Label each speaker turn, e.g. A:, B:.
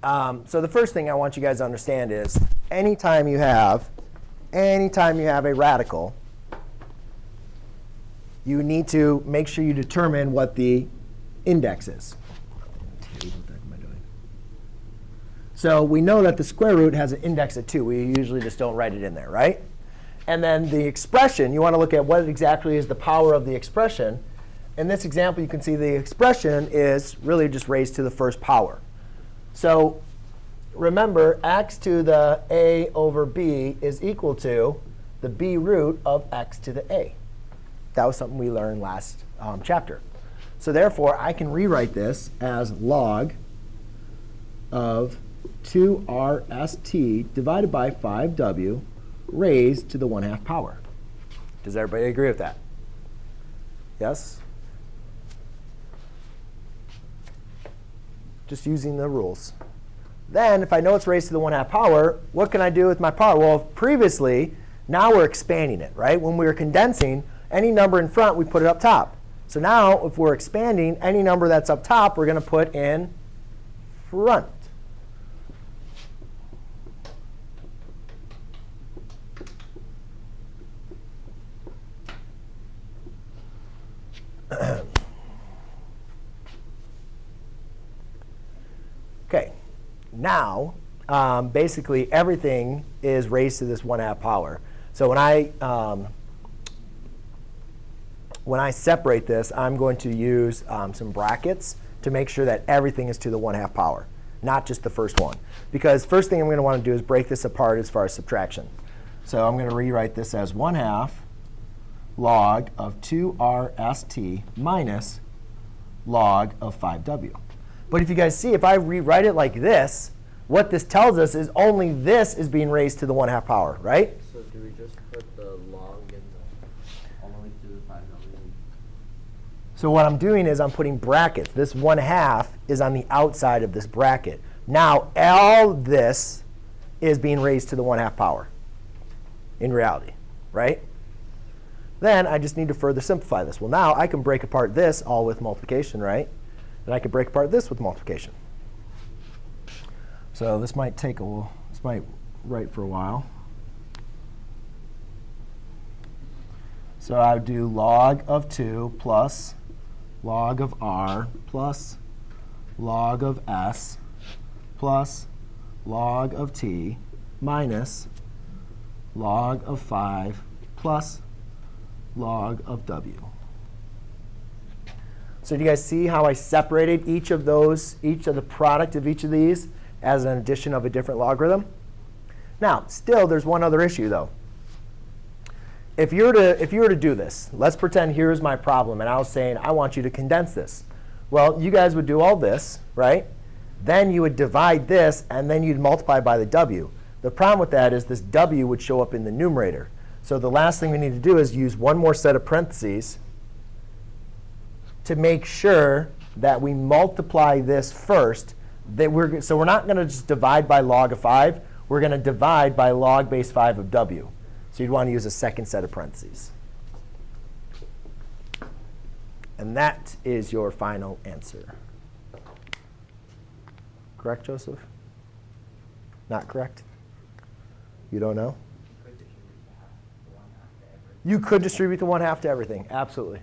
A: So the first thing I want you guys to understand is anytime you have a radical, you need to make sure you determine what the index is. So we know that the square root has an index of 2. We usually just don't write it in there, right? And then the expression, you want to look at what exactly is the power of the expression. In this example, you can see the expression is really just raised to the first power. So remember, x to the a over b is equal to the b root of x to the a. That was something we learned last chapter. So therefore, I can rewrite this as log of 2rst divided by 5w raised to the 1/2 power. Does everybody agree with that? Yes? Just using the rules. Then, if I know it's raised to the 1/2 power, what can I do with my power? Well, previously, now we're expanding it, right? When we were condensing, any number in front, we put it up top. So now, if we're expanding, any number that's up top, we're going to put in front. OK, now basically everything is raised to this 1/2 power. So when I separate this, I'm going to use some brackets to make sure that everything is to the 1/2 power, not just the first one. Because first thing I'm going to want to do is break this apart as far as subtraction. So I'm going to rewrite this as 1/2 log of 2rst minus log of 5w. But if you guys see, if I rewrite it like this, what this tells us is only this is being raised to the 1/2 power, right?
B: So do we just put the log in all the way to the 5w?
A: So what I'm doing is I'm putting brackets. This 1/2 is on the outside of this bracket. Now all this is being raised to the 1/2 power in reality, right? Then I just need to further simplify this. Well, now I can break apart this all with multiplication, right? And I can break apart this with multiplication. So this might take this might write for a while. So I would do log of 2 plus log of r plus log of s plus log of t minus log of 5 plus log of w. So do you guys see how I separated each of the product of each of these as an addition of a different logarithm? Now, still, there's one other issue, though. If you were to do this, let's pretend here's my problem, and I was saying I want you to condense this. Well, you guys would do all this, right? Then you would divide this, and then you'd multiply by the w. The problem with that is this w would show up in the numerator. So the last thing we need to do is use one more set of parentheses to make sure that we multiply this first. So we're not going to just divide by log of 5. We're going to divide by log base 5 of w. So you'd want to use a second set of parentheses. And that is your final answer. Correct, Joseph? Not correct? You don't know? You could distribute the 1/2 to everything. Absolutely.